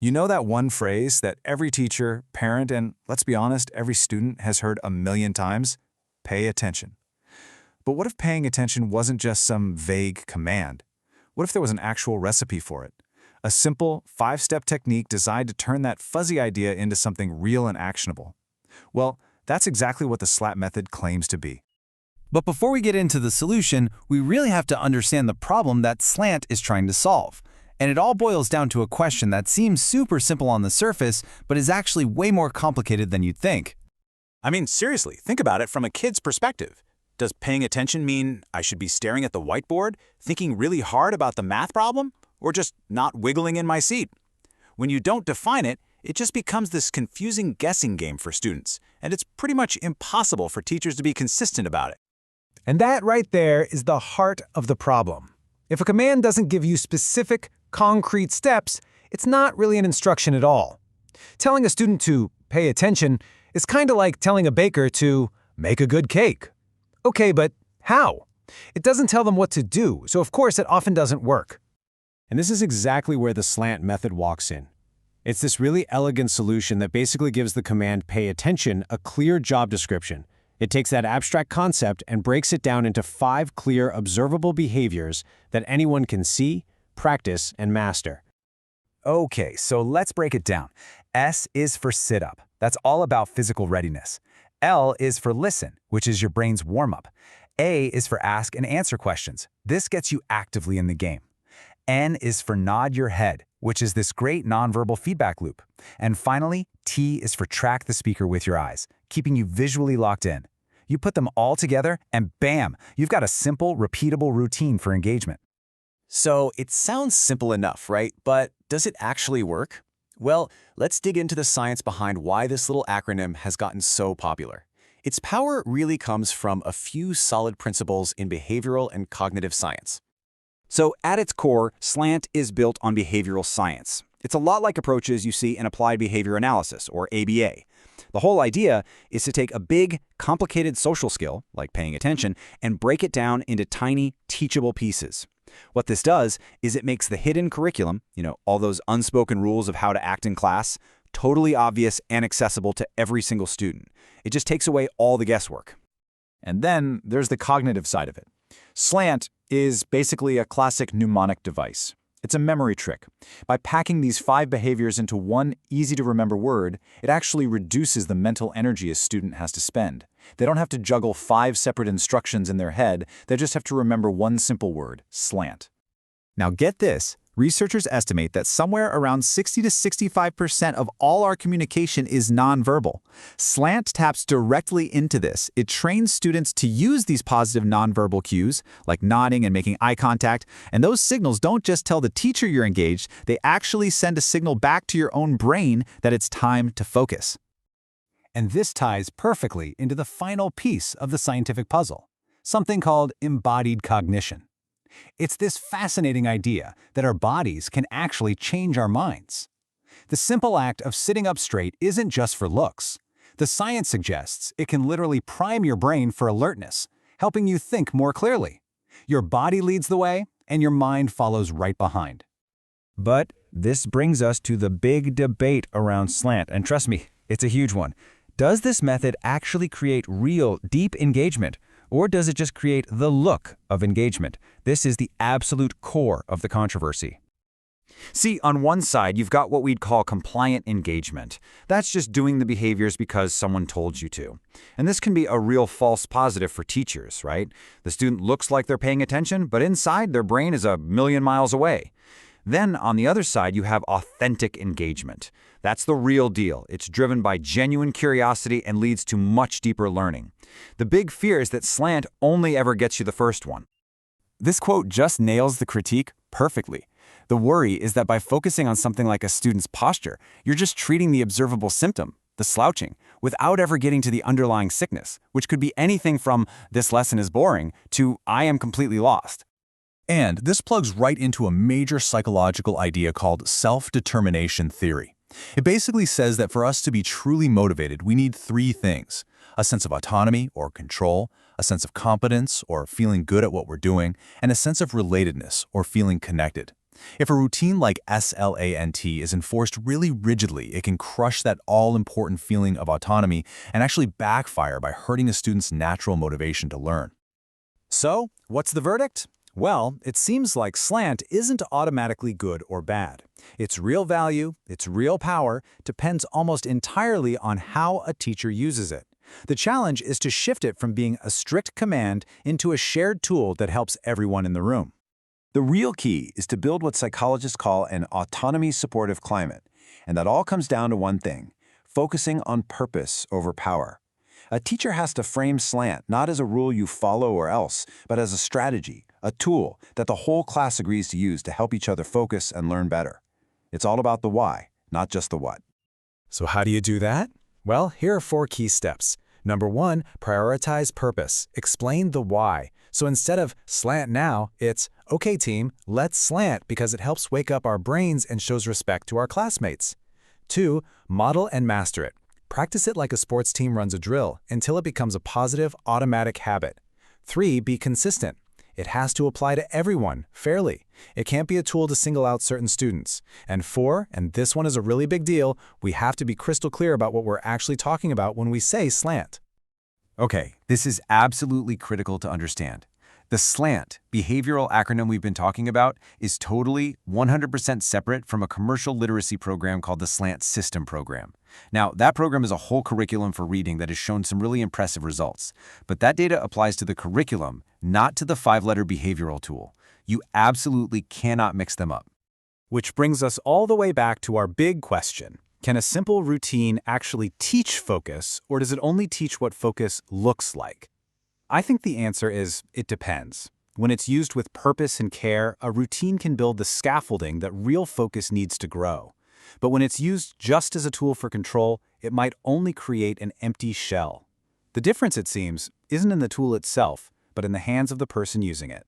You know that one phrase that every teacher, parent, and let's be honest, every student has heard a million times? Pay attention. But what if paying attention wasn't just some vague command? What if there was an actual recipe for it? A simple, 5-step technique designed to turn that fuzzy idea into something real and actionable. Well, that's exactly what the SLAT method claims to be. But before we get into the solution, we really have to understand the problem that SLANT is trying to solve. And it all boils down to a question that seems super simple on the surface, but is actually way more complicated than you'd think. I mean, seriously, think about it from a kid's perspective. Does paying attention mean I should be staring at the whiteboard, thinking really hard about the math problem, or just not wiggling in my seat? When you don't define it, it just becomes this confusing guessing game for students, and it's pretty much impossible for teachers to be consistent about it. And that right there is the heart of the problem. If a command doesn't give you specific, concrete steps, it's not really an instruction at all. Telling a student to pay attention is kind of like telling a baker to make a good cake. Okay, but how? It doesn't tell them what to do, so of course it often doesn't work. And this is exactly where the SLANT method walks in. It's this really elegant solution that basically gives the command pay attention a clear job description. It takes that abstract concept and breaks it down into 5 clear, observable behaviors that anyone can see, practice, and master. Okay, so let's break it down. S is for sit up. That's all about physical readiness. L is for listen, which is your brain's warm-up. A is for ask and answer questions. This gets you actively in the game. N is for nod your head, which is this great nonverbal feedback loop. And finally, T is for track the speaker with your eyes, keeping you visually locked in. You put them all together, and bam, you've got a simple, repeatable routine for engagement. So it sounds simple enough, right? But does it actually work? Well, let's dig into the science behind why this little acronym has gotten so popular. Its power really comes from a few solid principles in behavioral and cognitive science. So at its core, SLANT is built on behavioral science. It's a lot like approaches you see in applied behavior analysis, or ABA. The whole idea is to take a big, complicated social skill, like paying attention, and break it down into tiny, teachable pieces. What this does is it makes the hidden curriculum, all those unspoken rules of how to act in class, totally obvious and accessible to every single student. It just takes away all the guesswork. And then there's the cognitive side of it. SLANT is basically a classic mnemonic device. It's a memory trick. By packing these 5 behaviors into one easy-to-remember word, it actually reduces the mental energy a student has to spend. They don't have to juggle 5 separate instructions in their head, they just have to remember one simple word, SLANT. Now get this, researchers estimate that somewhere around 60 to 65% of all our communication is nonverbal. SLANT taps directly into this. It trains students to use these positive nonverbal cues, like nodding and making eye contact, and those signals don't just tell the teacher you're engaged, they actually send a signal back to your own brain that it's time to focus. And this ties perfectly into the final piece of the scientific puzzle, something called embodied cognition. It's this fascinating idea that our bodies can actually change our minds. The simple act of sitting up straight isn't just for looks. The science suggests it can literally prime your brain for alertness, helping you think more clearly. Your body leads the way, and your mind follows right behind. But this brings us to the big debate around SLANT, and trust me, it's a huge one. Does this method actually create real, deep engagement? Or does it just create the look of engagement? This is the absolute core of the controversy. See, on one side, you've got what we'd call compliant engagement. That's just doing the behaviors because someone told you to. And this can be a real false positive for teachers, right? The student looks like they're paying attention, but inside their brain is a million miles away. Then, on the other side, you have authentic engagement. That's the real deal. It's driven by genuine curiosity and leads to much deeper learning. The big fear is that SLANT only ever gets you the first one. This quote just nails the critique perfectly. The worry is that by focusing on something like a student's posture, you're just treating the observable symptom, the slouching, without ever getting to the underlying sickness, which could be anything from "this lesson is boring" to "I am completely lost." And this plugs right into a major psychological idea called self-determination theory. It basically says that for us to be truly motivated, we need 3 things: a sense of autonomy or control, a sense of competence or feeling good at what we're doing, and a sense of relatedness or feeling connected. If a routine like SLANT is enforced really rigidly, it can crush that all-important feeling of autonomy and actually backfire by hurting a student's natural motivation to learn. So, what's the verdict? Well, it seems like SLANT isn't automatically good or bad. Its real value, its real power, depends almost entirely on how a teacher uses it. The challenge is to shift it from being a strict command into a shared tool that helps everyone in the room. The real key is to build what psychologists call an autonomy-supportive climate, and that all comes down to one thing: focusing on purpose over power. A teacher has to frame SLANT not as a rule you follow or else, but as a strategy, a tool that the whole class agrees to use to help each other focus and learn better. It's all about the why, not just the what. So how do you do that? Well, here are 4 key steps. Number 1, prioritize purpose. Explain the why. So instead of SLANT now, it's, okay team, let's SLANT because it helps wake up our brains and shows respect to our classmates. 2, model and master it. Practice it like a sports team runs a drill until it becomes a positive, automatic habit. 3, be consistent. It has to apply to everyone, fairly. It can't be a tool to single out certain students. And 4, and this one is a really big deal, we have to be crystal clear about what we're actually talking about when we say SLANT. Okay, this is absolutely critical to understand. The SLANT, behavioral acronym we've been talking about, is totally 100% separate from a commercial literacy program called the SLANT System Program. Now, that program is a whole curriculum for reading that has shown some really impressive results. But that data applies to the curriculum, not to the 5-letter behavioral tool. You absolutely cannot mix them up. Which brings us all the way back to our big question. Can a simple routine actually teach focus, or does it only teach what focus looks like? I think the answer is, it depends. When it's used with purpose and care, a routine can build the scaffolding that real focus needs to grow. But when it's used just as a tool for control, it might only create an empty shell. The difference, it seems, isn't in the tool itself, but in the hands of the person using it.